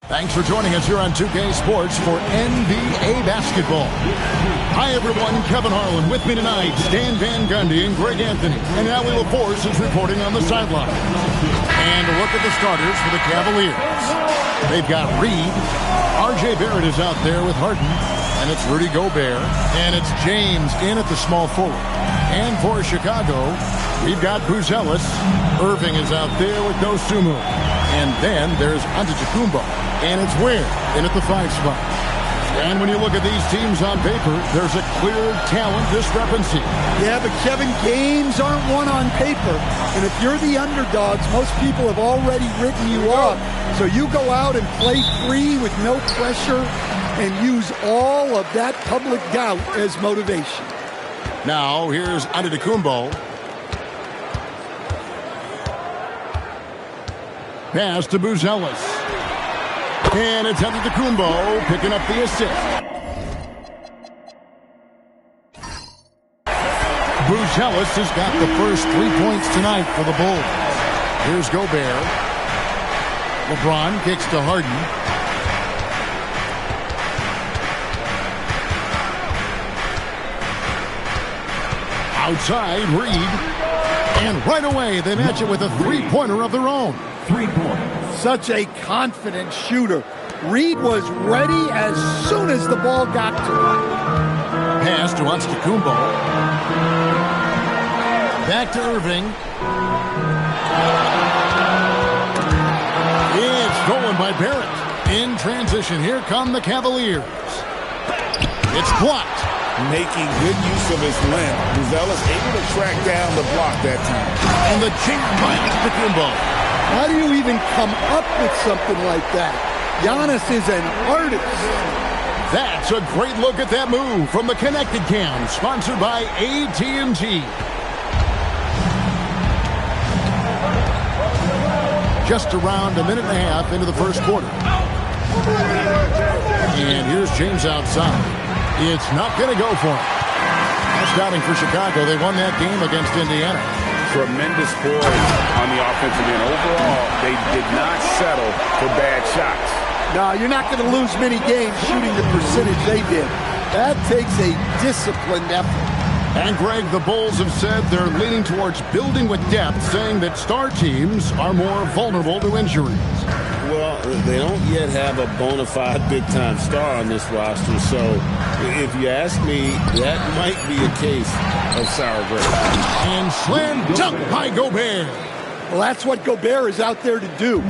Thanks for joining us here on 2K Sports for NBA basketball. Hi, everyone. Kevin Harlan with me tonight. Stan Van Gundy and Greg Anthony. And now Will Force is reporting on the sideline. And a look at the starters for the Cavaliers. They've got Reed. R.J. Barrett is out there with Harden. And it's Rudy Gobert. And it's James in at the small forward. And for Chicago, we've got Buzelis. Irving is out there with Dosunmu. And then there's Antetokounmpo. And it's Ware in at the 5 spot. And when you look at these teams on paper, there's a clear talent discrepancy. Yeah, but Kevin, games aren't won on paper. And if you're the underdogs, most people have already written you off. So you go out and play free with no pressure and use all of that public doubt as motivation. Now, here's Antetokounmpo. Pass to Buzelis. And it's Antetokounmpo picking up the assist. Buzelis has got the first 3 points tonight for the Bulls. Here's Gobert. LeBron kicks to Harden. Outside, Reed. And right away, they match it with a three-pointer of their own. 3 points. Such a confident shooter. Reed was ready as soon as the ball got to him. Pass to Antetokounmpo. Back to Irving. It's stolen by Barrett. In transition, here come the Cavaliers. It's blocked. Making good use of his length. Buzelis able to track down the block that time. And the jam by Antetokounmpo. How do you even come up with something like that? Giannis is an artist. That's a great look at that move from the Connected Cam, sponsored by AT&T. Just around a minute and a half into the first quarter. And here's James outside. It's not going to go for him. That's downing for Chicago. They won that game against Indiana. Tremendous poise on the offensive end. Overall, they did not settle for bad shots. No, you're not going to lose many games shooting the percentage they did. That takes a disciplined effort. And, Greg, the Bulls have said they're leaning towards building with depth, saying that star teams are more vulnerable to injuries. Well, they don't yet have a bona fide big-time star on this roster, so if you ask me, that might be a case of sour grapes. And slam dunk by Gobert. Well, that's what Gobert is out there to do,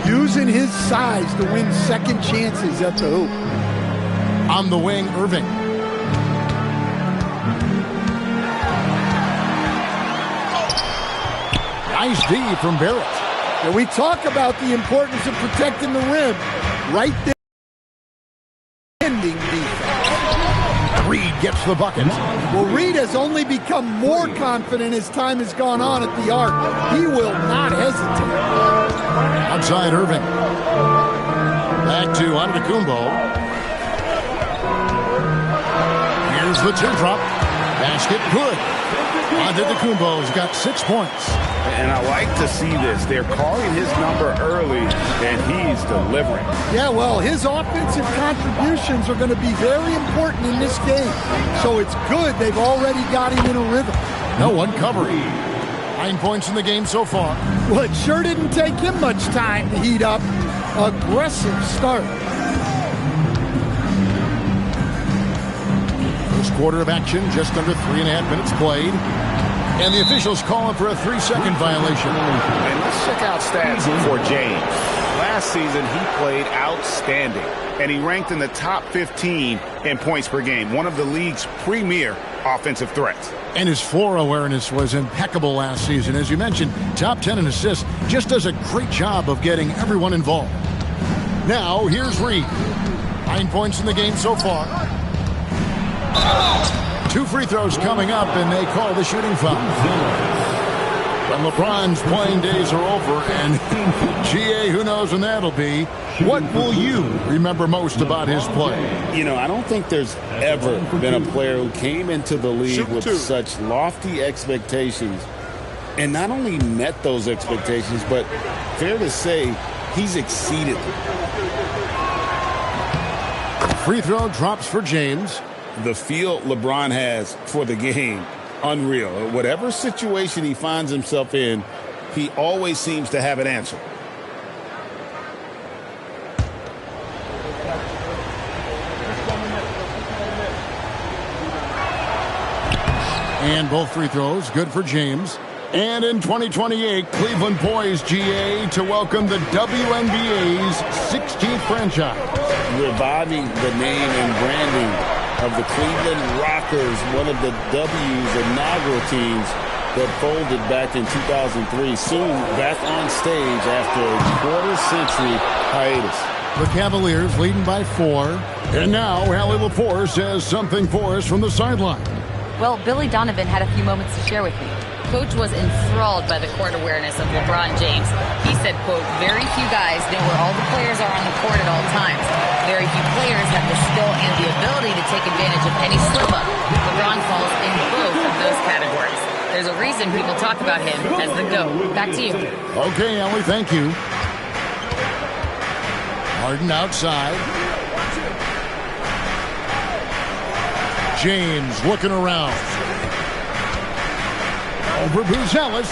using his size to win second chances at the hoop. On the wing, Irving. Nice D from Barrett. And we talk about the importance of protecting the rim. Right there. Ending defense. Reed gets the bucket. Well, Reed has only become more confident as time has gone on at the arc. He will not hesitate. Outside Irving. Back to Antetokounmpo. Here's the teardrop. Basket good. Antetokounmpo's got 6 points. And I like to see this. They're calling his number early, and he's delivering. Yeah, well, his offensive contributions are going to be very important in this game. So it's good they've already got him in a rhythm. No one covering. 9 points in the game so far. Well, it sure didn't take him much time to heat up. Aggressive start. First quarter of action, just under 3.5 minutes played. And the officials calling for a 3-second violation. And let's check out stats for James. Last season, he played outstanding, and he ranked in the top 15 in points per game, one of the league's premier offensive threats. And his floor awareness was impeccable last season. As you mentioned, top 10 in assists, just does a great job of getting everyone involved. Now, here's Reed. 9 points in the game so far. 2 free throws coming up, and they call the shooting foul. When LeBron's playing days are over, and GA, who knows when that'll be, what will you remember most about his play? You know, I don't think there's ever been a player who came into the league with such lofty expectations and not only met those expectations, but fair to say, He's exceeded them. Free throw drops for James. The feel LeBron has for the game, unreal. Whatever situation he finds himself in, he always seems to have an answer. And both free throws good for James. And in 2028, Cleveland poised, GA, to welcome the WNBA's 16th franchise. Reviving the name and branding of the Cleveland Rockers, one of the W's inaugural teams that folded back in 2003. Soon back on stage after a quarter-century hiatus. The Cavaliers leading by 4. And now Hallie Lepore says something for us from the sideline. Well, Billy Donovan had a few moments to share with me. Coach was enthralled by the court awareness of LeBron James. He said, quote, very few guys know where all the players are on the court at all times. Very few players have the skill and the ability to take advantage of any slip-up. LeBron falls in both of those categories. There's a reason people talk about him as the GOAT. Back to you. Okay, Ellie, thank you. Harden outside. James looking around. Over Buzelis.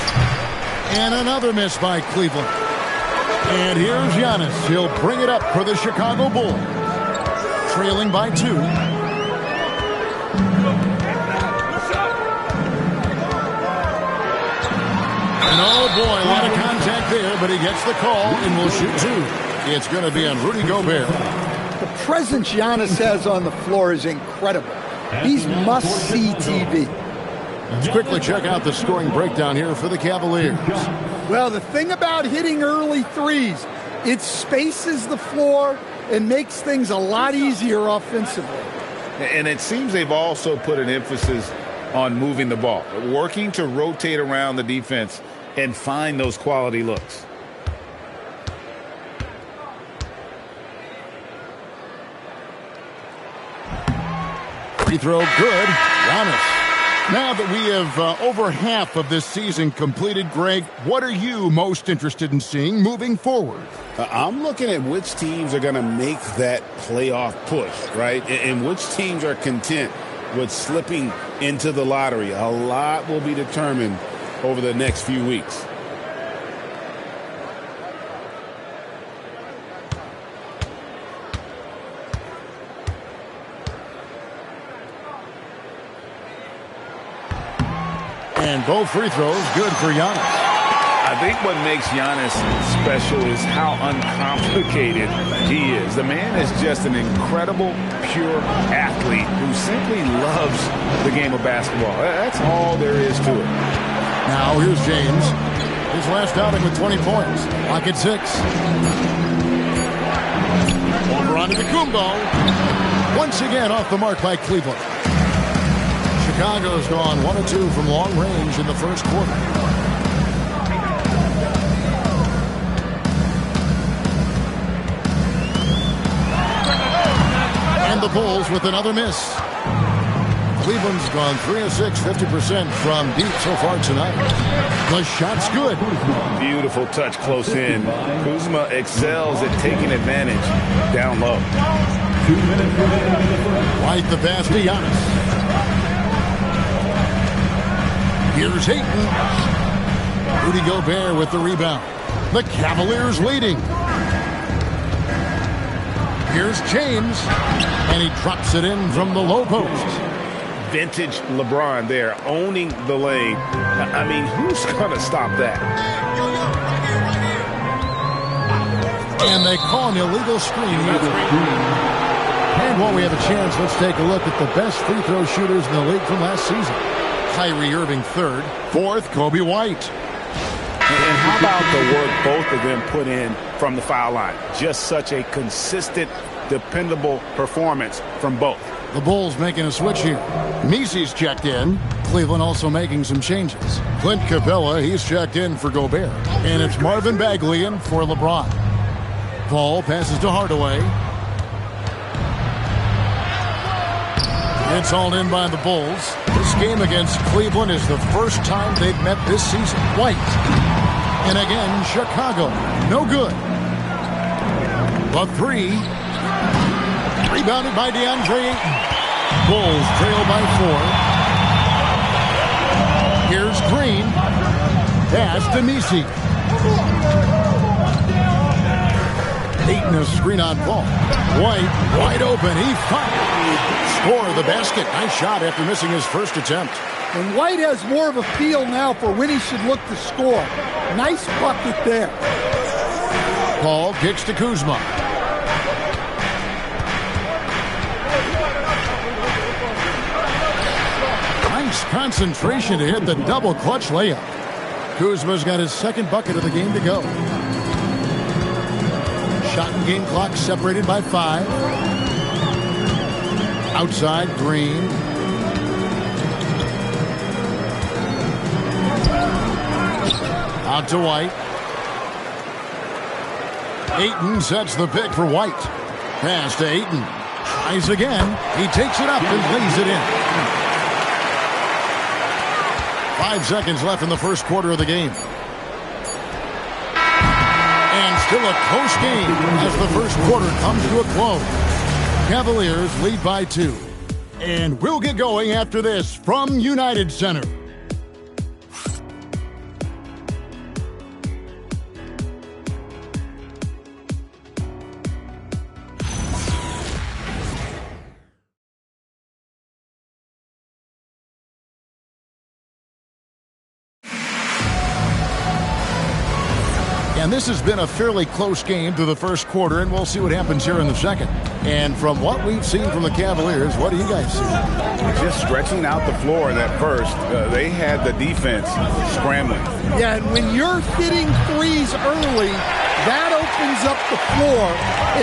And another miss by Cleveland. And here's Giannis. He'll bring it up for the Chicago Bulls. Trailing by 2. And oh boy, a lot of contact there, but he gets the call and will shoot 2. It's going to be on Rudy Gobert. The presence Giannis has on the floor is incredible. He's must-see TV. Let's quickly check out the scoring breakdown here for the Cavaliers. Well, the thing about hitting early threes, it spaces the floor and makes things a lot easier offensively. And it seems they've also put an emphasis on moving the ball, working to rotate around the defense and find those quality looks. Free throw good. Giannis. Now that we have over half of this season completed, Greg, what are you most interested in seeing moving forward? I'm looking at which teams are going to make that playoff push, right? And which teams are content with slipping into the lottery. A lot will be determined over the next few weeks. And both free throws good for Giannis. I think what makes Giannis special is how uncomplicated he is. The man is just an incredible, pure athlete who simply loves the game of basketball. That's all there is to it. Now here's James. His last outing with 20 points. Lock at 6. Over onto the Kumbo. Once again off the mark by Cleveland. Chicago's gone 1 of 2 from long range in the first quarter. And the Bulls with another miss. Cleveland's gone 3 of 6, 50% from deep so far tonight. The shot's good. Beautiful touch close in. Kuzma excels at taking advantage down low. White the pass to Giannis. Here's Ayton. Rudy Gobert with the rebound. The Cavaliers leading. Here's James. And he drops it in from the low post. Vintage LeBron there, owning the lane. I mean, who's going to stop that? And they call an illegal screen. And while we have a chance, let's take a look at the best free throw shooters in the league from last season. Kyrie Irving 3rd. 4th, Kobe White. And how about the work both of them put in from the foul line? Just such a consistent, dependable performance from both. The Bulls making a switch here. Misi's checked in. Cleveland also making some changes. Clint Capella, he's checked in for Gobert. And it's Marvin Bagley in for LeBron. Paul passes to Hardaway. It's all in by the Bulls. This game against Cleveland is the first time they've met this season. White. And again, Chicago. No good. The three. Rebounded by DeAndre Ayton. Bulls trail by 4. Here's Green. Pass to Nisi. Ayton a screen on ball. White wide open. He fired. Score the basket. Nice shot after missing his first attempt. And White has more of a feel now for when he should look to score. Nice bucket there. Paul kicks to Kuzma. Nice concentration to hit the double clutch layup. Kuzma's got his second bucket of the game to go. Shot and game clock separated by 5. Outside, Green. Out to White. Ayton sets the pick for White. Pass to Ayton. Tries again. He takes it up and lays it in. 5 seconds left in the first quarter of the game. And still a close game as the first quarter comes to a close. Cavaliers lead by 2. And we'll get going after this from United Center. And this has been a fairly close game through the first quarter, and we'll see what happens here in the second. And from what we've seen from the Cavaliers, what do you guys see? Just stretching out the floor in that first. They had the defense scrambling. Yeah, and when you're hitting threes early, that opens up the floor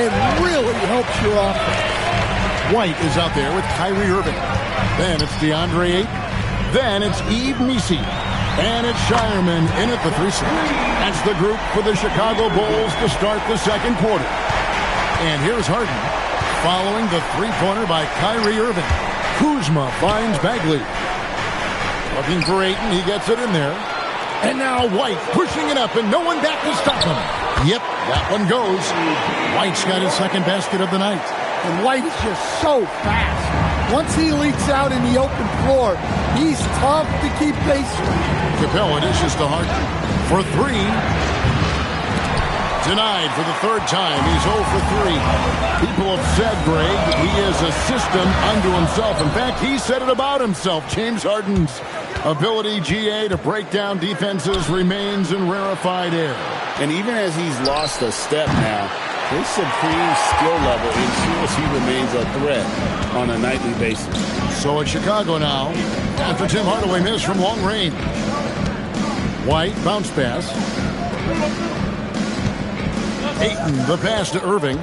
and really helps your offense. White is out there with Kyrie Irving. Then it's DeAndre Ayton. Then it's Yves Nisi. And it's Shireman in at the 3 slot. That's the group for the Chicago Bulls to start the second quarter. And here's Harden following the three-pointer by Kyrie Irving. Kuzma finds Bagley. Looking for Ayton. He gets it in there. And now White pushing it up and no one back to stop him. Yep, that one goes. White's got his second basket of the night. And White is just so fast. Once he leaks out in the open floor, he's tough to keep pace with. Capella dishes to Harden for 3. Denied for the third time. He's 0 for 3. People have said, Greg, he is a system unto himself. In fact, he said it about himself. James Harden's ability, GA, to break down defenses remains in rarefied air. And even as he's lost a step now, his supreme skill level ensures he remains a threat on a nightly basis. So it's Chicago now after Tim Hardaway missed from long range. White, bounce pass. Ayton, the pass to Irving.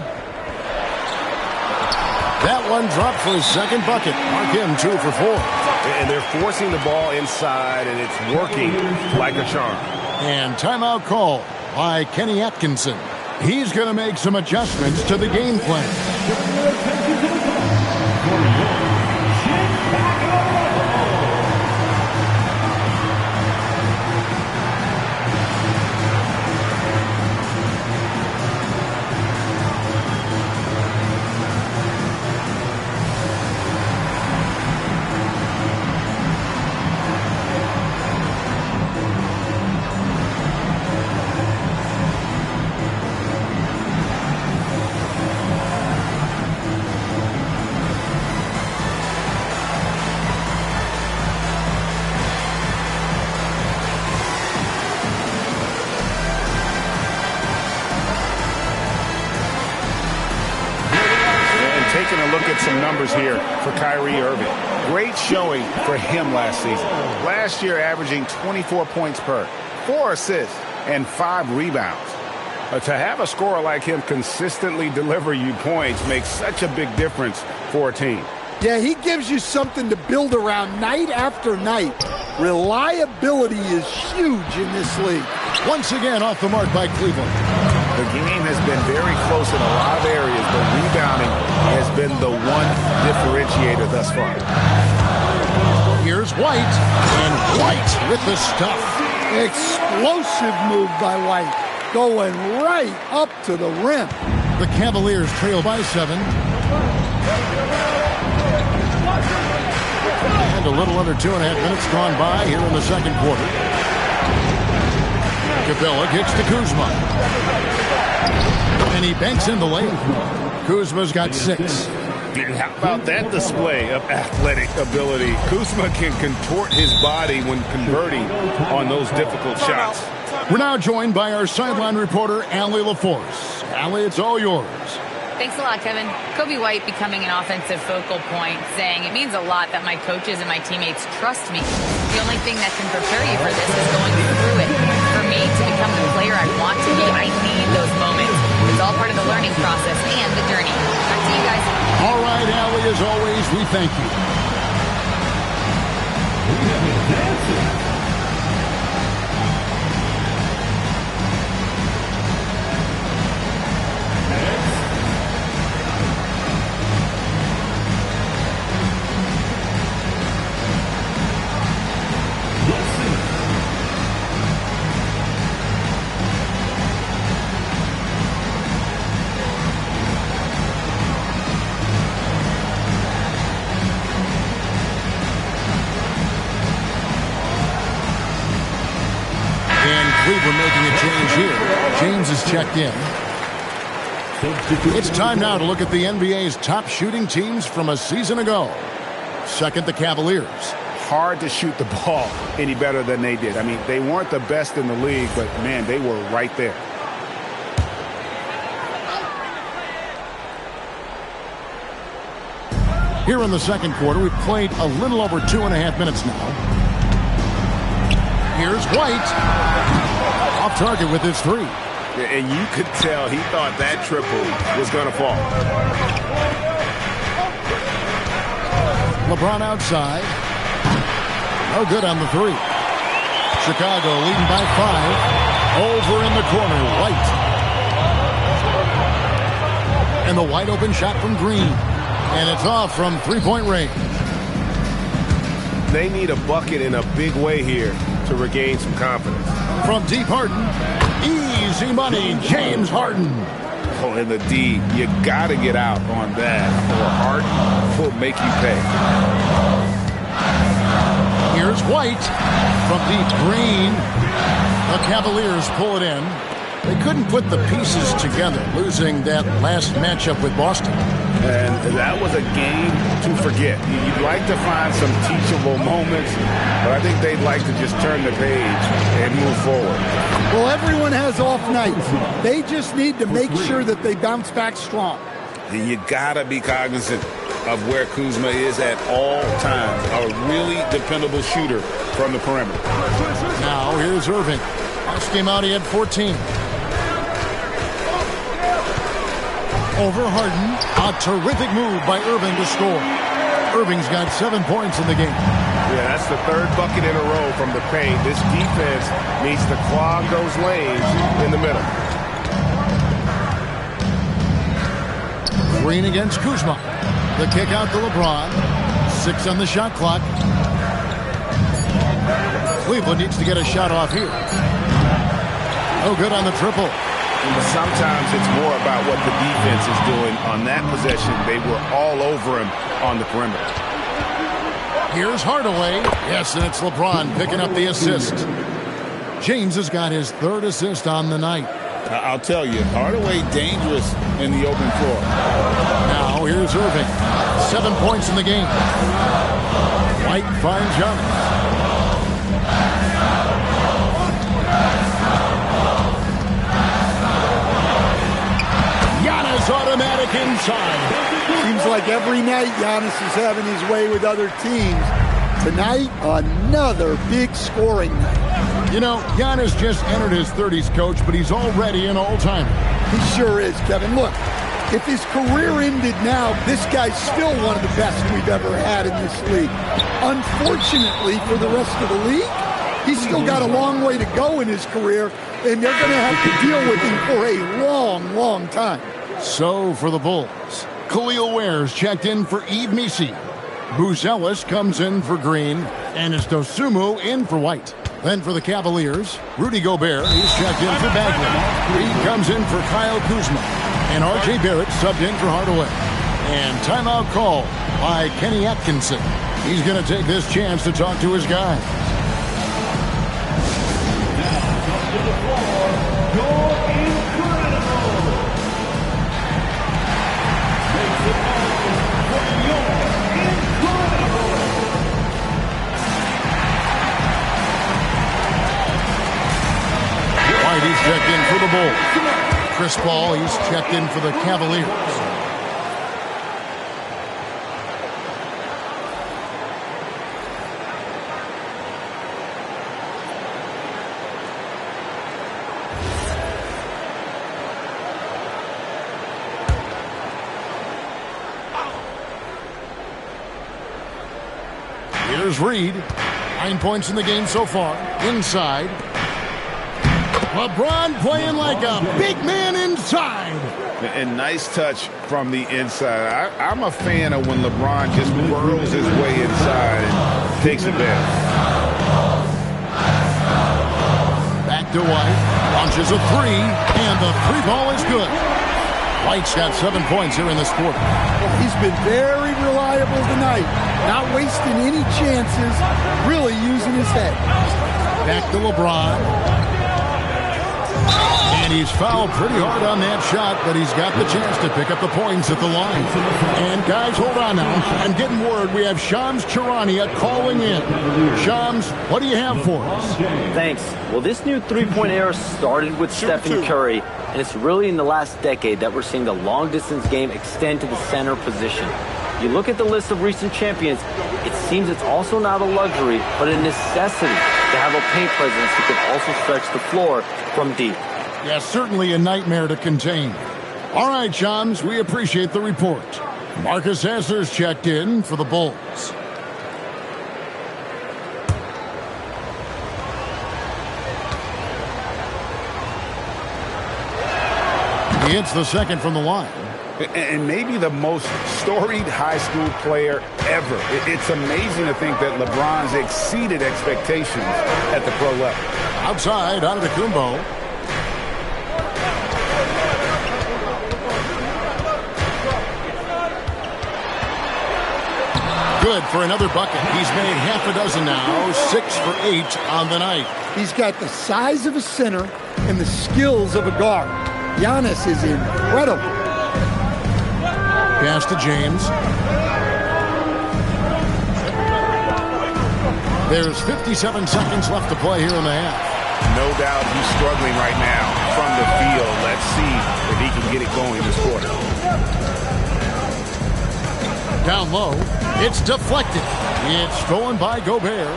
That one dropped for his second bucket. Mark him 2 for 4. And they're forcing the ball inside, and it's working like a charm. And timeout call by Kenny Atkinson. He's going to make some adjustments to the game plan. Taking a look at some numbers here for Kyrie Irving. Great showing for him last season. Last year averaging 24 points per, 4 assists, and 5 rebounds. To have a scorer like him consistently deliver you points makes such a big difference for a team. Yeah, he gives you something to build around night after night. Reliability is huge in this league. Once again off the mark by Cleveland. The game has been very close in a lot of areas, but rebounding has been the one differentiator thus far. Here's White, and White with the stuff. Explosive move by White, going right up to the rim. The Cavaliers trail by 7. And a little under 2.5 minutes gone by here in the second quarter. Capella kicks to Kuzma. And he banks in the lane. Kuzma's got 6. How about that display of athletic ability? Kuzma can contort his body when converting on those difficult shots. We're now joined by our sideline reporter, Allie LaForce. Allie, it's all yours. Thanks a lot, Kevin. Kobe White becoming an offensive focal point, saying it means a lot that my coaches and my teammates trust me. The only thing that can prepare you for this is going through it. For me to become the player I want to be, I need those moments. It's all part of the learning process and the journey. Back to you guys. All right, Allie, as always, we thank you. We're making a change here. James is checked in. It's time now to look at the NBA's top shooting teams from a season ago. Second, the Cavaliers. Hard to shoot the ball any better than they did. I mean, they weren't the best in the league, but, man, they were right there. Here in the second quarter, we've played a little over 2.5 minutes now. Here's White. Off target with his 3. And you could tell he thought that triple was going to fall. LeBron outside. No good on the 3. Chicago leading by 5. Over in the corner, White. And the wide open shot from Green. And it's off from 3-point range. They need a bucket in a big way here to regain some confidence. From deep, Harden. Easy money, James Harden. Oh, and the D, you got to get out on that, or Harden will make you pay. Here's White. From deep, Green. The Cavaliers pull it in. They couldn't put the pieces together, losing that last matchup with Boston. And that was a game to forget. You'd like to find some teachable moments, but I think they'd like to just turn the page and move forward. Well, everyone has off nights. They just need to make sure that they bounce back strong. And you got to be cognizant of where Kuzma is at all times. A really dependable shooter from the perimeter. Now here's Irving. Last game out, he had 14. Over Harden. A terrific move by Irving to score. Irving's got 7 points in the game. Yeah, that's the 3rd bucket in a row from the paint. This defense needs to clog those lanes in the middle. Green against Kuzma. The kick out to LeBron. 6 on the shot clock. Cleveland needs to get a shot off here. No good on the triple. But sometimes it's more about what the defense is doing. On that possession, they were all over him on the perimeter. Here's Hardaway. Yes, and it's LeBron picking up the assist. James has got his 3rd assist on the night. I'll tell you, Hardaway dangerous in the open floor. Now here's Irving. 7 points in the game. White finds Giannis. Automatic inside. Seems like every night Giannis is having his way with other teams. Tonight, another big scoring night. You know, Giannis just entered his 30s, Coach, but he's already an all-timer. He sure is, Kevin. Look, if his career ended now, this guy's still one of the best we've ever had in this league. Unfortunately for the rest of the league, he's still got a long way to go in his career, and they're going to have to deal with him for a long, long time. So for the Bulls, Khalil Ware's checked in for Yves Missi. Booz Ellis comes in for Green, and it's Dosunmu in for White. Then for the Cavaliers, Rudy Gobert, he's checked in for Bagley. He comes in for Kyle Kuzma. And R.J. Barrett subbed in for Hardaway. And timeout call by Kenny Atkinson. He's going to take this chance to talk to his guy. He's checked in for the Bulls. Chris Paul, he's checked in for the Cavaliers. Here's Reed. 9 points in the game so far. Inside. LeBron playing like a big man inside. And nice touch from the inside. I'm a fan of when LeBron just burrows his way inside and takes advantage. Back to White. Launches a three, and the three ball is good. White's got 7 points here in this quarter. Well, he's been very reliable tonight. Not wasting any chances, really using his head. Back to LeBron. And he's fouled pretty hard on that shot, but he's got the chance to pick up the points at the line. And guys, hold on now. I'm getting word we have Shams Charania calling in. Shams, what do you have for us? Thanks. Well, this new three-point era started with Stephen Curry, and it's really in the last decade that we're seeing the long-distance game extend to the center position. You look at the list of recent champions, it seems it's also not a luxury, but a necessity to have a paint presence who can also stretch the floor from deep. Yeah, certainly a nightmare to contain. All right, Shams, we appreciate the report. Marcus Hasler's checked in for the Bulls. He hits the second from the line. And maybe the most storied high school player ever. It's amazing to think that LeBron's exceeded expectations at the pro level. Outside, Antetokounmpo. Good for another bucket. He's made half a dozen now, 6 for 8 on the night. He's got the size of a center and the skills of a guard. Giannis is incredible. Pass to James. There's 57 seconds left to play here in the half. No doubt he's struggling right now from the field. Let's see if he can get it going this quarter. Down low. It's deflected. It's stolen by Gobert.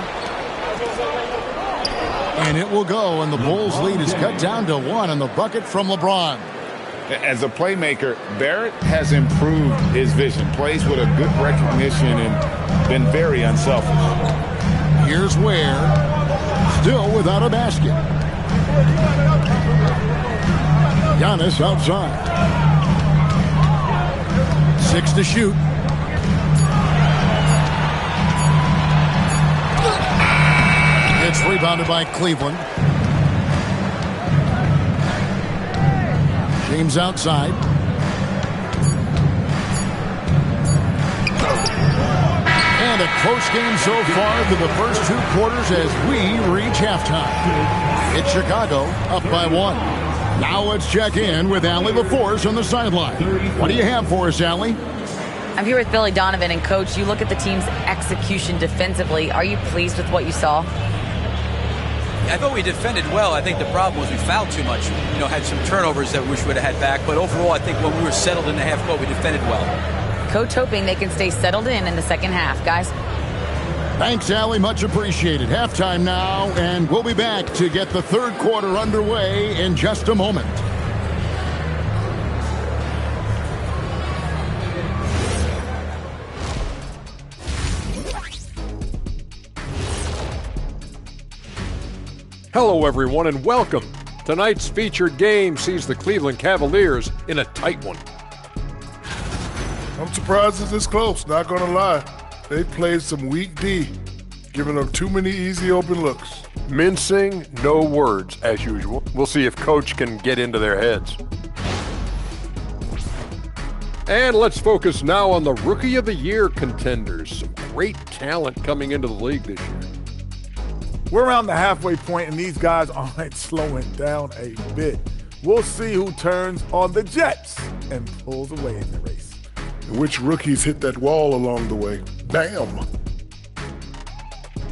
And it will go, and the Bulls' lead is cut down to 1 on the bucket from LeBron. As a playmaker, Barrett has improved his vision, plays with a good recognition, and been very unselfish. Here's Ware, still without a basket. Giannis outside. 6 to shoot. It's rebounded by Cleveland. James outside. And a close game so far through the first 2 quarters as we reach halftime. It's Chicago up by 1. Now let's check in with Allie LaForce on the sideline. What do you have for us, Allie? I'm here with Billy Donovan, and Coach, you look at the team's execution defensively. Are you pleased with what you saw? I thought we defended well. I think the problem was we fouled too much. Had some turnovers that we wish we would have had back. But overall, I think when we were settled in the half court, we defended well. Coach hoping they can stay settled in the second half. Guys? Thanks, Allie. Much appreciated. Halftime now, and we'll be back to get the third quarter underway in just a moment. Hello, everyone, and welcome. Tonight's featured game sees the Cleveland Cavaliers in a tight one. I'm surprised it's this close, not going to lie. They played some weak D, giving them too many easy open looks. Mincing, no words, as usual. We'll see if Coach can get into their heads. And let's focus now on the Rookie of the Year contenders. Some great talent coming into the league this year. We're around the halfway point, and these guys aren't slowing down a bit. We'll see who turns on the Jets and pulls away in the race. Which rookies hit that wall along the way? Bam!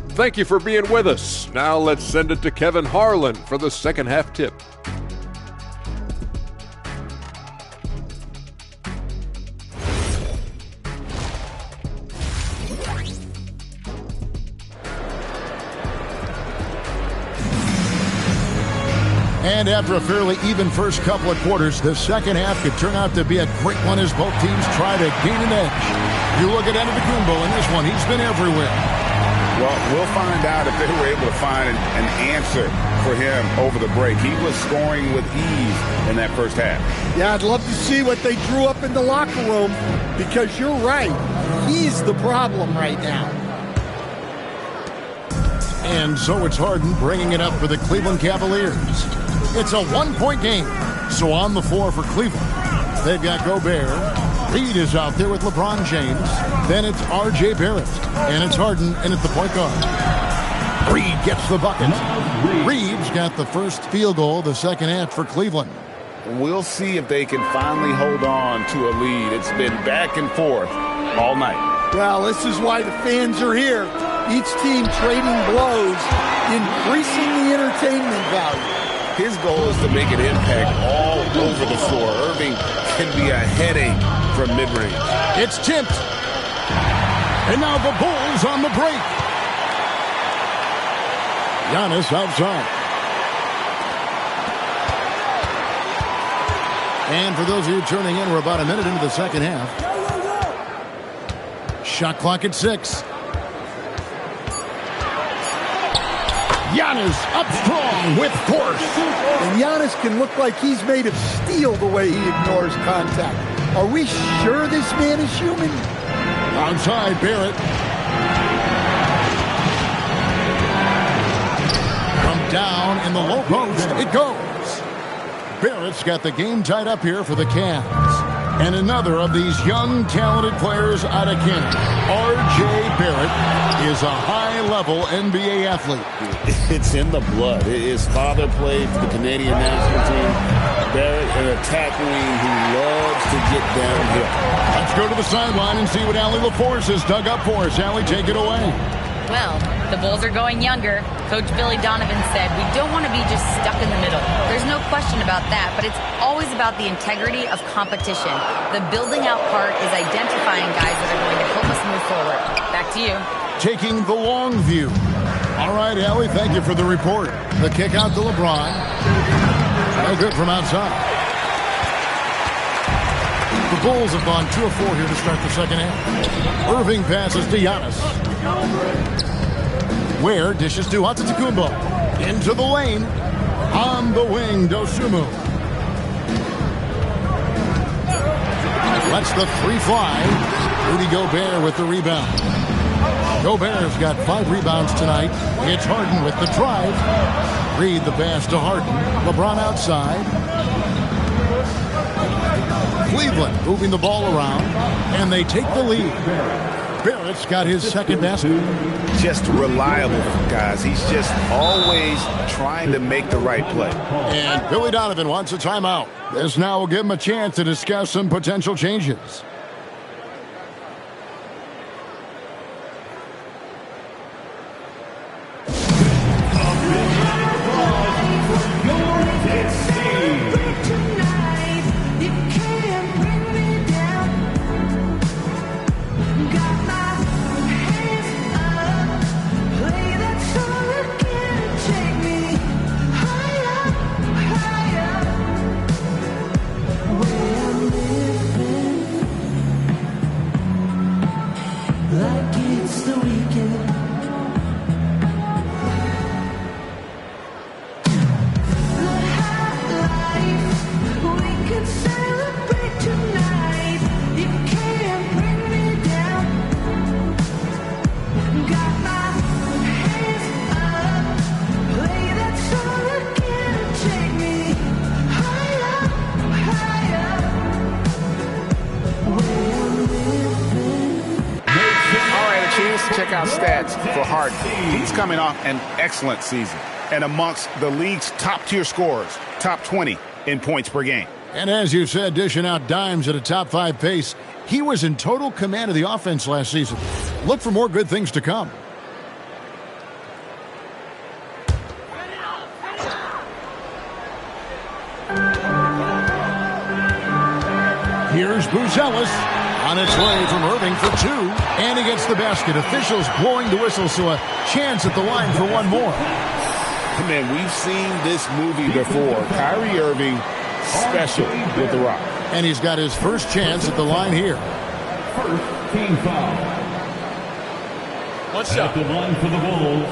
Thank you for being with us. Now let's send it to Kevin Harlan for the second half tip. And after a fairly even first couple of quarters, the second half could turn out to be a great one as both teams try to gain an edge. You look at Titan2k26 in this one, he's been everywhere. Well, we'll find out if they were able to find an answer for him over the break. He was scoring with ease in that first half. Yeah, I'd love to see what they drew up in the locker room, because you're right. He's the problem right now. And so it's Harden bringing it up for the Cleveland Cavaliers. It's a one-point game. So on the floor for Cleveland, they've got Gobert. Reed is out there with LeBron James. Then it's R.J. Barrett. And it's Harden in at the point guard. Reed gets the bucket. Reed's got the first field goal of the second half for Cleveland. We'll see if they can finally hold on to a lead. It's been back and forth all night. Well, this is why the fans are here. Each team trading blows, increasing the entertainment value. His goal is to make an impact all over the floor. Irving can be a headache from mid-range. It's tipped. And now the Bulls on the break. Giannis outside. And for those of you tuning in, we're about a minute into the second half. Shot clock at 6. Giannis up strong with force. And Giannis can look like he's made of steel the way he ignores contact. Are we sure this man is human? Outside, Barrett. From down in the low post, it goes. Barrett's got the game tied up here for the Cavs. And another of these young, talented players out of Canada, R.J. Barrett, is a high-level NBA athlete. It's in the blood. His father played for the Canadian national team. Barrett, an attack wing who loves to get downhill. Let's go to the sideline and see what Allie LaForce has dug up for us. Allie, take it away. Well, the Bulls are going younger. Coach Billy Donovan said, we don't want to be just stuck in the middle. There's no question about that, but it's always about the integrity of competition. The building out part is identifying guys that are going to help us move forward. Back to you. Taking the long view. All right, Allie, thank you for the report. The kick out to LeBron. No good from outside. The Bulls have gone 2 of 4 here to start the second half. Irving passes to Giannis. Where dishes to Antetokounmpo. Into the lane. On the wing, Dosunmu. Lets the 3 fly. Rudy Gobert with the rebound. Gobert's got 5 rebounds tonight. It's Harden with the drive. Reed the pass to Harden. LeBron outside. Cleveland moving the ball around. And they take the lead. Barrett's got his second basket. Just reliable, guys. He's just always trying to make the right play. And Billy Donovan wants a timeout. This now will give him a chance to discuss some potential changes. breakout stats for Harden. He's coming off an excellent season and amongst the league's top-tier scorers, top 20 in points per game. And as you said, dishing out dimes at a top-5 pace, he was in total command of the offense last season. Look for more good things to come. Here's Buzelis on its way from Irving for 2, and he gets the basket. Officials blowing the whistle, so a chance at the line for one more. Man, we've seen this movie before. Kyrie Irving special with the rock. And he's got his first chance at the line here. First team foul. One shot. At the line for the Bulls,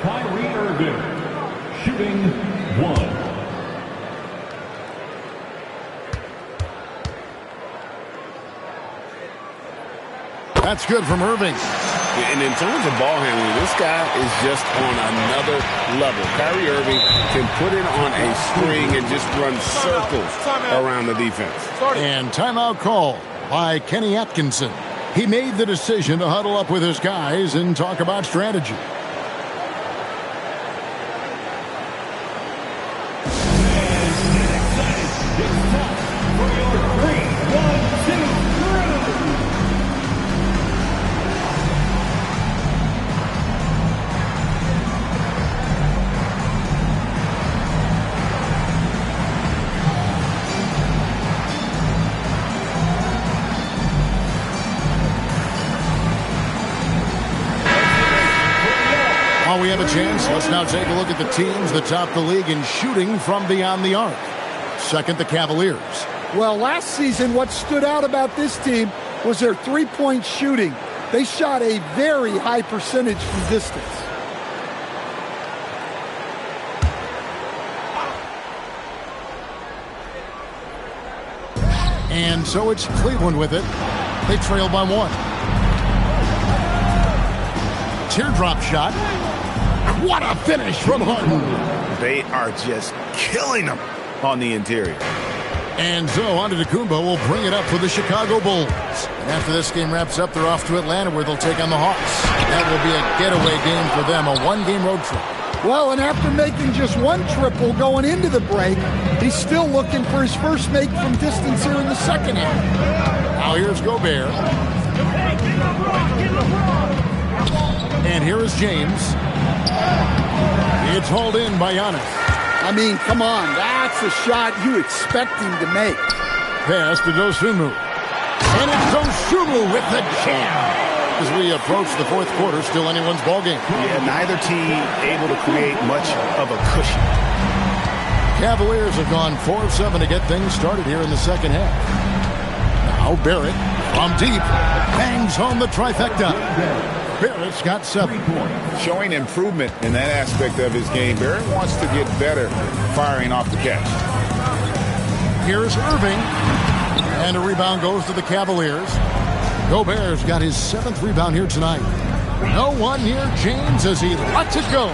Kyrie Irving, shooting 1. That's good from Irving. And in terms of ball handling, this guy is just on another level. Kyrie Irving can put it on a string and just run circles around the defense. And timeout call by Kenny Atkinson. He made the decision to huddle up with his guys and talk about strategy. While we have a chance, let's now take a look at the teams that top the league in shooting from beyond the arc. Second, the Cavaliers. Well, last season, what stood out about this team was their three-point shooting. They shot a very high percentage from distance. And so it's Cleveland with it. They trail by 1. Teardrop shot. What a finish from Harden. They are just killing them on the interior. And so Antetokounmpo will bring it up for the Chicago Bulls. And after this game wraps up, they're off to Atlanta where they'll take on the Hawks. That will be a getaway game for them, a one-game road trip. Well, and after making just one triple going into the break, he's still looking for his first make from distance here in the second half. Now here's Gobert. And here is James. It's hauled in by Giannis. I mean, come on. That's the shot you expect him to make. Pass to Dosunmu. And it's Dosunmu with the jam. As we approach the fourth quarter, still anyone's ballgame. Yeah, neither team able to create much of a cushion. Cavaliers have gone 4 of 7 to get things started here in the second half. Now Barrett from deep bangs home the trifecta. Barrett's got 7. Showing improvement in that aspect of his game. Barrett wants to get better firing off the catch. Here's Irving. And a rebound goes to the Cavaliers. Gobert's got his 7th rebound here tonight. No one near James as he lets it go.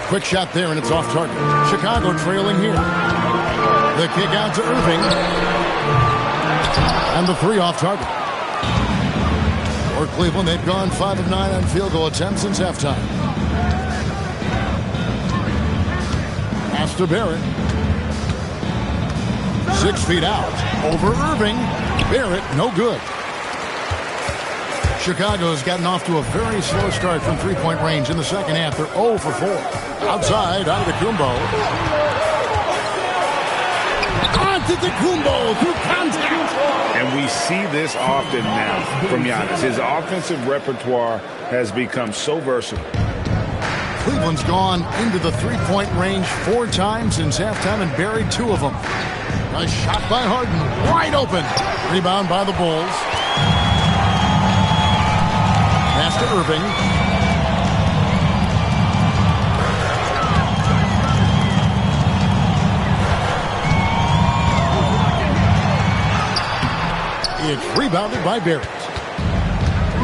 Quick shot there, and it's off target. Chicago trailing here. The kick out to Irving. And the 3 off target. For Cleveland, they've gone 5 of 9 on field goal attempts since halftime. Pass to Barrett. 6 feet out. Over Irving. Barrett, no good. Chicago's gotten off to a very slow start from three-point range in the second half. They're 0 for 4. Outside, Antetokounmpo. Antetokounmpo through contact. And we see this often now from Giannis. His offensive repertoire has become so versatile. Cleveland's gone into the three-point range 4 times since halftime and buried 2 of them. Nice shot by Harden. Wide open. Rebound by the Bulls. Pass to Irving. It's rebounded by Barrett.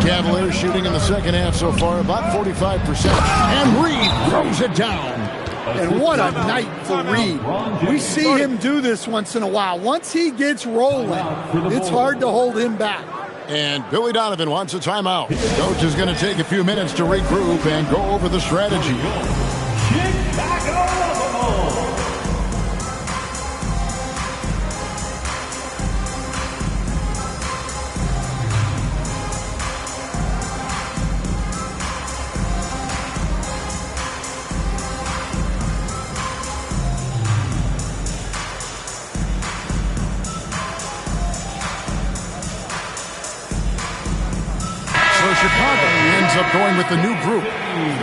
Cavaliers shooting in the second half so far about 45%. And Reed throws it down. And what a night for Reed. We see him do this once in a while. Once he gets rolling, it's hard to hold him back. And Billy Donovan wants a timeout. Coach is going to take a few minutes to regroup and go over the strategy. Chicago ends up going with the new group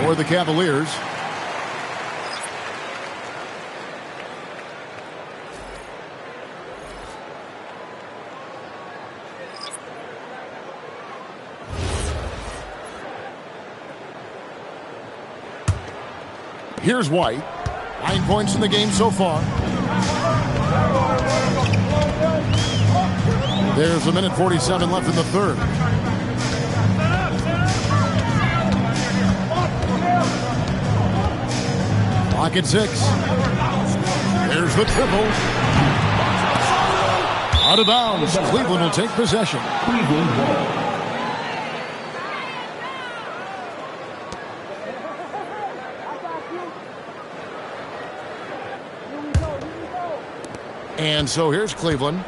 for the Cavaliers. Here's White. 9 points in the game so far. There's a minute 47 left in the third. Clock at 6. There's the triple. Out of bounds. Cleveland will take possession. Cleveland ball. And so here's Cleveland.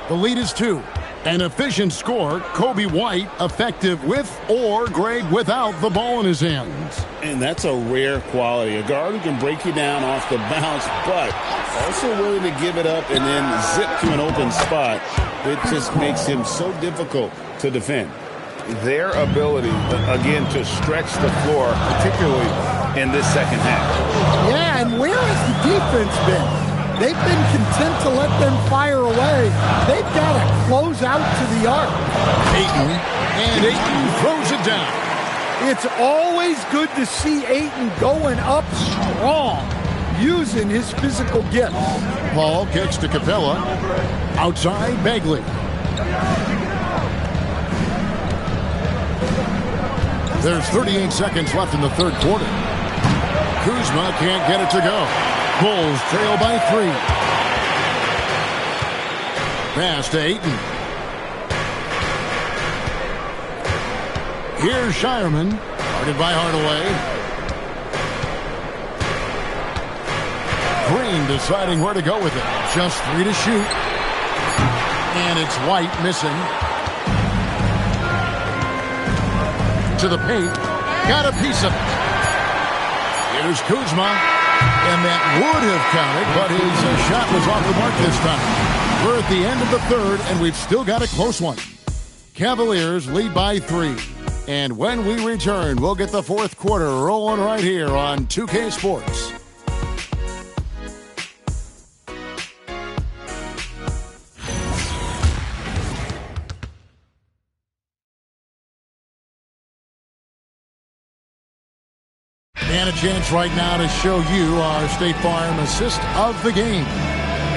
The lead is 2. An efficient score. Kobe White effective with or Greg without the ball in his hands. And that's a rare quality. A guard who can break you down off the bounce, but also willing to give it up and then zip to an open spot. It just makes him so difficult to defend. Their ability, again, to stretch the floor, particularly in this second half. Yeah, and where has the defense been? They've been content to let them fire away. They've got to close out to the arc. Ayton, and Ayton throws it down. It's always good to see Ayton going up strong, using his physical gifts. Paul kicks to Capella. Outside, Bagley. There's 38 seconds left in the third quarter. Kuzma can't get it to go. Bulls trail by 3. Pass to Ayton. Here's Shireman. Guarded by Hardaway. Green deciding where to go with it. Just 3 to shoot. And it's White missing. To the paint. Got a piece of it. Here's Kuzma. And that would have counted, but his shot was off the mark this time. We're at the end of the third, and we've still got a close one. Cavaliers lead by 3. And when we return, we'll get the fourth quarter rolling right here on 2K Sports. And a chance right now to show you our State Farm assist of the game.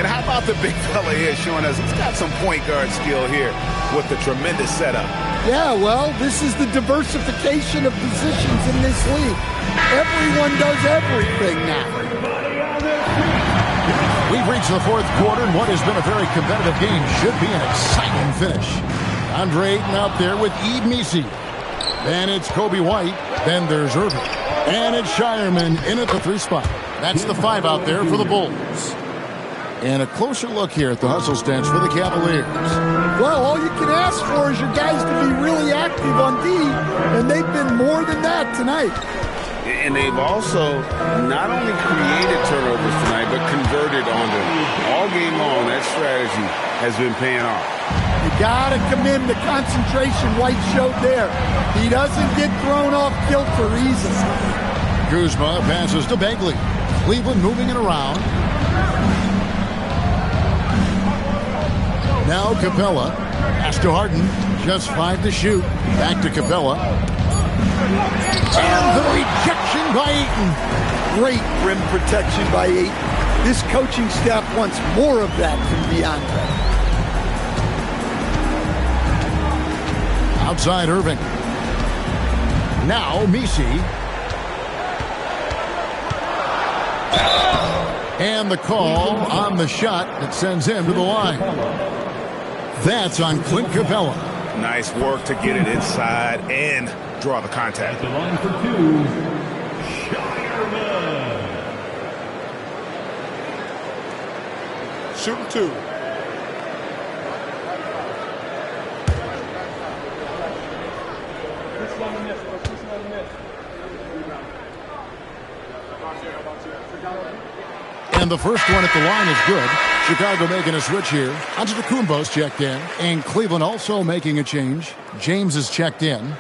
And how about the big fella here showing us he's got some point guard skill here with the tremendous setup. Yeah, well, this is the diversification of positions in this league. Everyone does everything now. We've reached the fourth quarter, and what has been a very competitive game should be an exciting finish. Andre Ayton out there with Eve Misi. Then it's Kobe White. Then there's Irving. And it's Shireman in at the 3 spot. That's the 5 out there for the Bulls. And a closer look here at the hustle stance for the Cavaliers. Well, all you can ask for is your guys to be really active on D, and they've been more than that tonight. And they've also not only created turnovers tonight, but converted on them. All game long, that strategy has been paying off. You got to commend the concentration White showed there. He doesn't get thrown off kilter easily. Kuzma passes to Bagley. Cleveland moving it around. Now Capella. Pass to Harden. Just 5 to shoot. Back to Capella. And the rejection by Ayton. Great rim protection by Ayton. This coaching staff wants more of that from DeAndre. Outside Irving. Now Misi. And the call on the shot that sends him to the line. That's on Clint Capella. Nice work to get it inside and draw the contact. At the line for two, Shireman. Shooting two. And the first one at the line is good. Chicago making a switch here. Antetokounmpo's checked in. And Cleveland also making a change. James is checked in.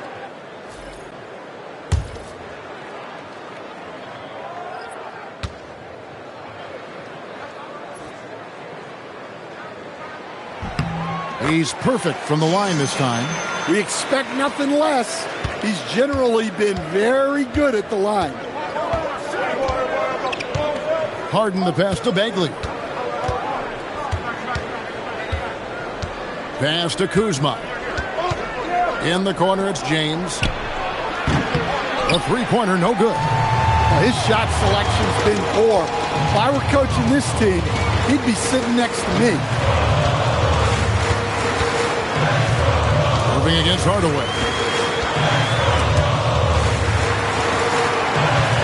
He's perfect from the line this time. We expect nothing less. He's generally been very good at the line. Harden the pass to Bagley. Pass to Kuzma. In the corner, it's James. A three-pointer, no good. His shot selection's been poor. If I were coaching this team, he'd be sitting next to me. Moving against Hardaway.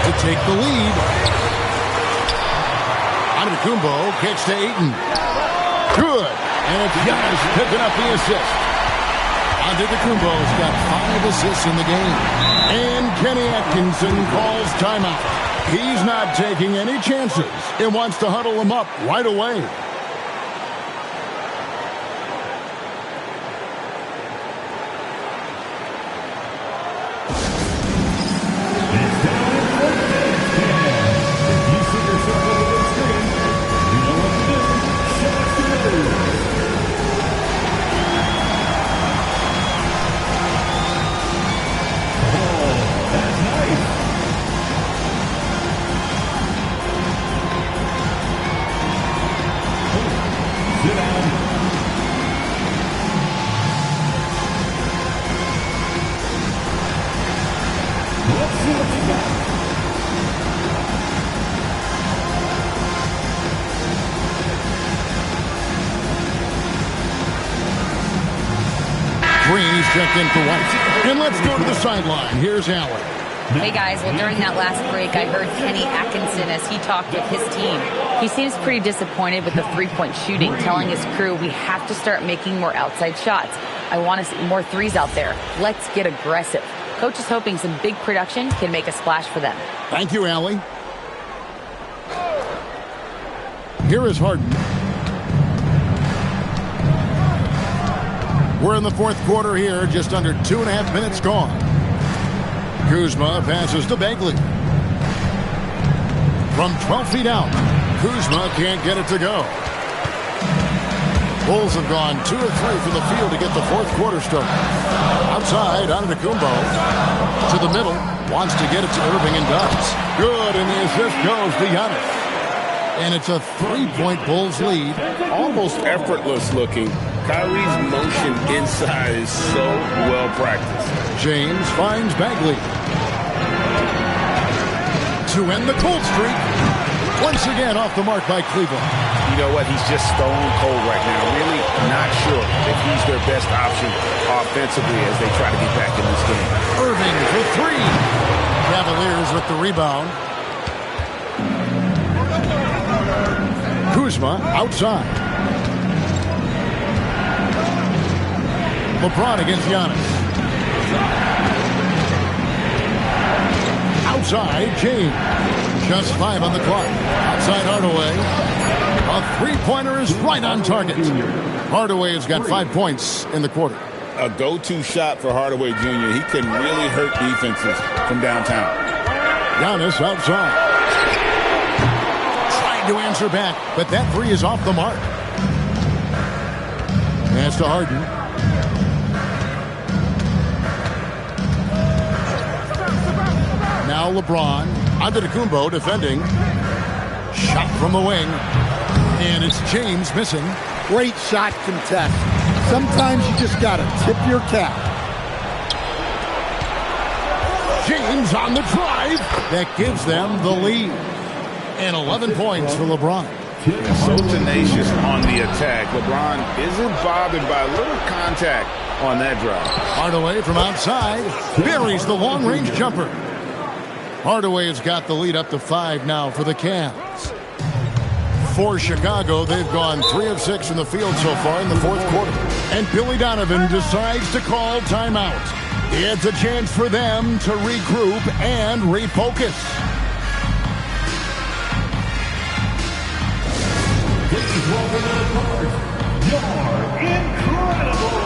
To take the lead. Antetokounmpo kicks to Ayton. Good. And it's Giannis picking up the assist. Antetokounmpo's got 5 assists in the game. And Kenny Atkinson calls timeout. He's not taking any chances and wants to huddle him up right away. Green, he's checked in for White. And let's go to the sideline. Here's Allen. Hey guys, well during that last break I heard Kenny Atkinson as he talked with his team. He seems pretty disappointed with the three-point shooting, telling his crew we have to start making more outside shots. I want to see more threes out there. Let's get aggressive. Coach is hoping some big production can make a splash for them. Thank you, Allie. Here is Harden. We're in the fourth quarter here, just under 2.5 minutes gone. Kuzma passes to Bagley. From 12 feet out, Kuzma can't get it to go. Bulls have gone 2 of 3 from the field to get the fourth quarter started. Outside, Antetokounmpo to the middle, wants to get it to Irving and does. Good, and the assist goes to Giannis. And it's a 3-point Bulls lead. Almost effortless looking. Kyrie's motion inside is so well practiced. James finds Bagley. To end the cold streak. Once again off the mark by Cleveland. You know what? He's just stone cold right now. Really not sure if he's their best option offensively as they try to get back in this game. Irving for 3. Cavaliers with the rebound. Kuzma outside. LeBron against Giannis. Outside, James. Just 5 on the clock. Outside Hardaway. A three-pointer is right on target. Hardaway has got 5 points in the quarter. A go-to shot for Hardaway Jr. He can really hurt defenses from downtown. Giannis outside. Trying to answer back, but that 3 is off the mark. Pass to Harden. Now LeBron. Antetokounmpo defending. Shot from the wing. And it's James missing. Great shot contest. Sometimes you just got to tip your cap. James on the drive. That gives them the lead. And 11 points for LeBron. So tenacious on the attack. LeBron isn't bothered by a little contact on that drive. Hardaway from outside buries the long-range jumper. Hardaway has got the lead up to 5 now for the Cavs. For Chicago, they've gone 3 of 6 in the field so far in the fourth quarter. And Billy Donovan decides to call timeout. It's a chance for them to regroup and refocus. Please welcome to the court, you're incredible.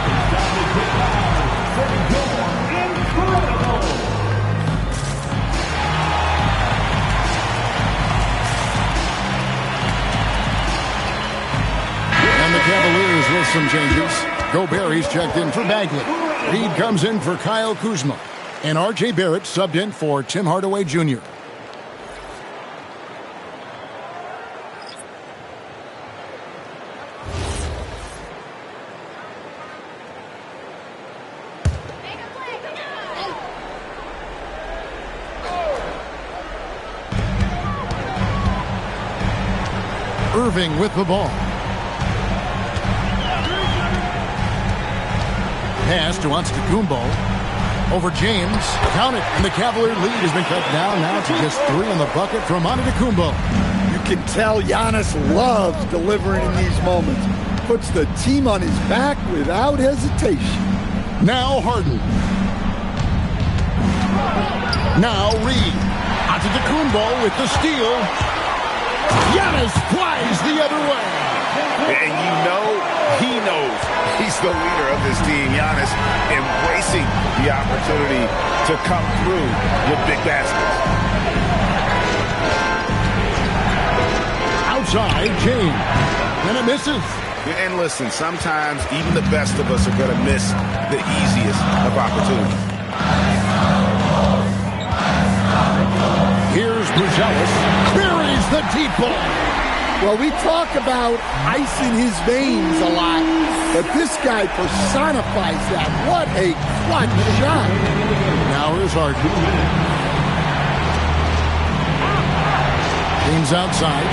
It's time to get loud for you're incredible. And the Cavaliers with some changes. Gobert's checked in for Bagley. Reed comes in for Kyle Kuzma. And R.J. Barrett subbed in for Tim Hardaway Jr. Irving with the ball. Pass to Antetokounmpo. Over James. Count it. And the Cavalier lead has been cut down now to just 3 on the bucket from Antetokounmpo. You can tell Giannis loves delivering in these moments. Puts the team on his back without hesitation. Now Harden. Now Reed. Antetokounmpo with the steal. Giannis flies the other way. And you know he knows he's the leader of this team. Giannis embracing the opportunity to come through with big baskets. Outside, James. And it misses. And listen, sometimes even the best of us are going to miss the easiest of opportunities. Here's Buzelis. Buries the deep ball. Well, we talk about ice in his veins a lot, but this guy personifies that. What a clutch shot. Now here's Harden. James outside.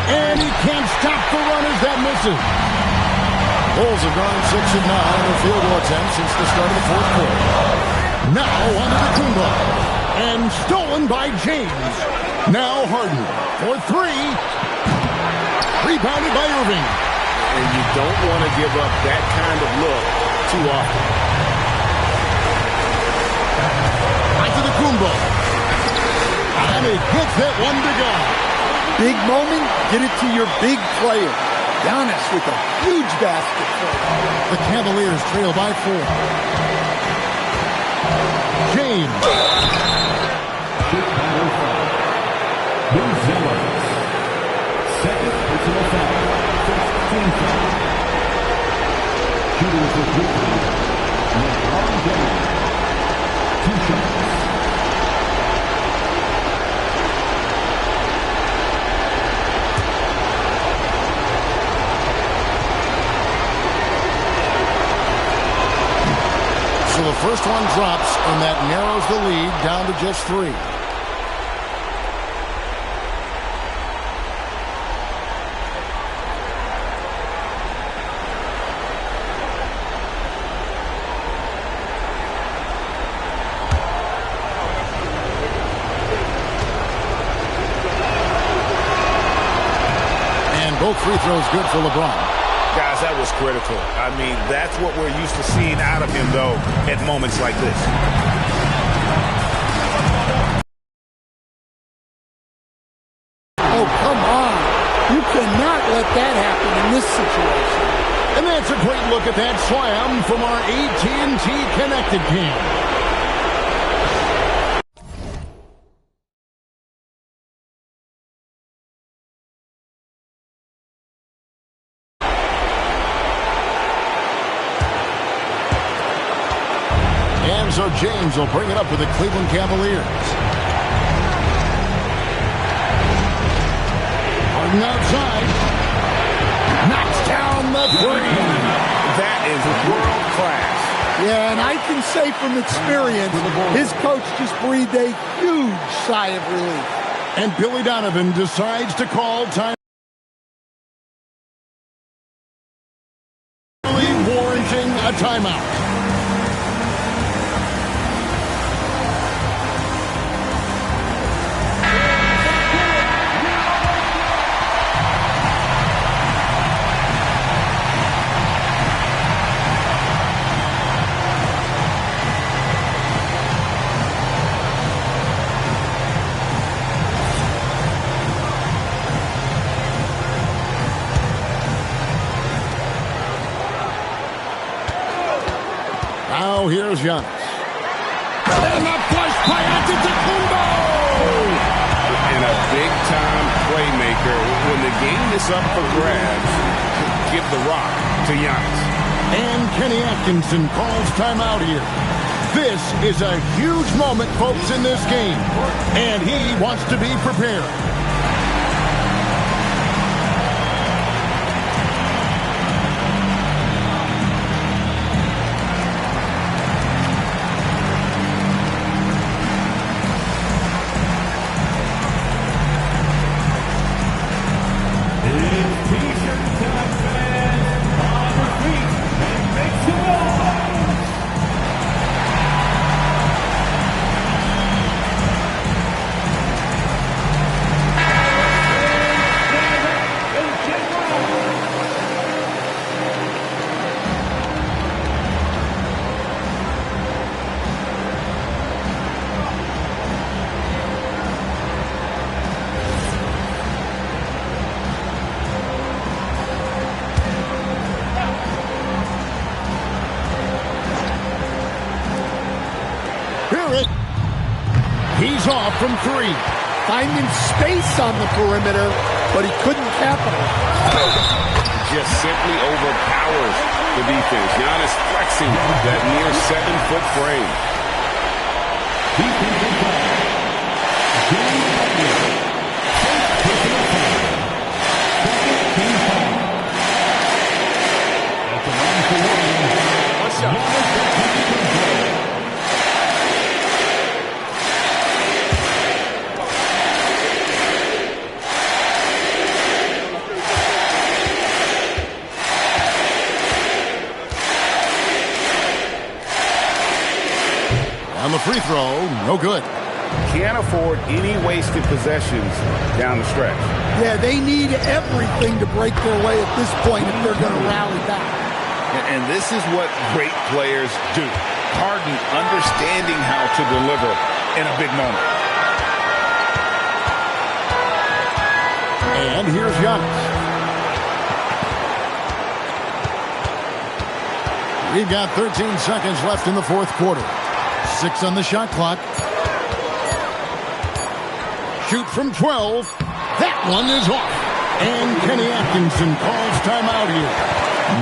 And he can't stop the run as that misses. Bulls have gone 6 of 9 on their field goal attempts since the start of the fourth quarter. Now Antetokounmpo. And stolen by James. Now Harden for 3. Rebounded by Irving. And you don't want to give up that kind of look too often. Antetokounmpo. And he gets that one to go. Big moment, get it to your big player. Giannis with a huge basket. The Cavaliers trail by 4. James. Second personal foul. First team foul. Shooting for Brooklyn. LeBron James. 2 shots. So the first one drops, and that narrows the lead down to just 3. And both free throws good for LeBron. Guys, that was critical. I mean, that's what we're used to seeing out of him, though, at moments like this. Oh, come on. You cannot let that happen in this situation. And that's a great look at that slam from our AT&T Connected Cam. So James will bring it up for the Cleveland Cavaliers. Harden outside. Knocks down the 3. That is world class. Yeah, and I can say from experience, his coach just breathed a huge sigh of relief. And Billy Donovan decides to call time. Warranting a timeout. Now here's Giannis. And the flush by Antetokounmpo! And a big-time playmaker. When the game is up for grabs, give the rock to Giannis. And Kenny Atkinson calls timeout here. This is a huge moment, folks, in this game. And he wants to be prepared. He's off from three. Finding space on the perimeter, but he couldn't capitalize. Just simply overpowers the defense. Giannis flexing that near 7-foot frame. What's up? On the free throw, no good. Can't afford any wasted possessions down the stretch. Yeah, they need everything to break their way at this point if they're going to rally back. And this is what great players do. Harden understanding how to deliver in a big moment. And here's Giannis. We've got 13 seconds left in the fourth quarter. 6 on the shot clock. Shoot from 12. That one is off. And Kenny Atkinson calls timeout here.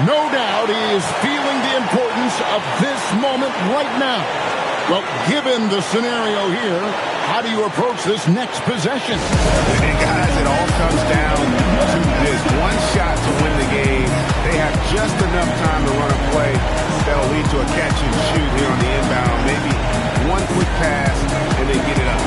No doubt he is feeling the importance of this moment right now. Well, given the scenario here, how do you approach this next possession? And guys, it all comes down to this one shot to win the game. They have just enough time to run a play that'll lead to a catch and shoot here on the inbound. Maybe one quick pass and then get it up.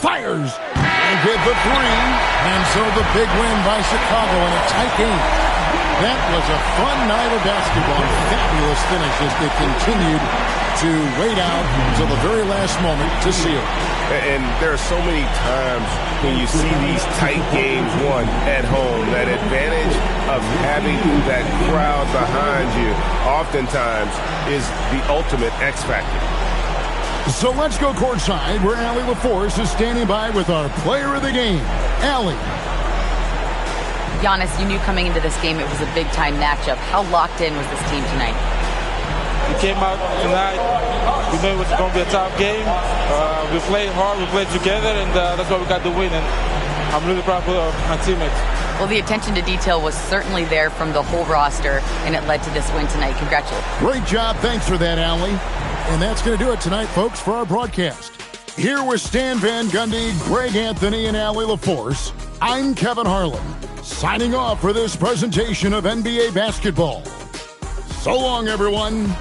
Fires and with the three, and so the big win by Chicago in a tight game. That was a fun night of basketball. Fabulous finish as they continued to wait out until the very last moment to seal. And there are so many times when you see these tight games won at home, that advantage of having that crowd behind you oftentimes is the ultimate X factor. So let's go courtside where Allie LaForce is standing by with our player of the game, Allie. Giannis, you knew coming into this game it was a big-time matchup. How locked in was this team tonight? We came out tonight. We knew it was going to be a tough game. We played hard. We played together, and that's why we got the win. And I'm really proud of my teammates. Well, the attention to detail was certainly there from the whole roster, and it led to this win tonight. Congratulations. Great job. Thanks for that, Allie. And that's going to do it tonight, folks, for our broadcast. Here with Stan Van Gundy, Greg Anthony, and Allie LaForce, I'm Kevin Harlan, signing off for this presentation of NBA basketball. So long, everyone.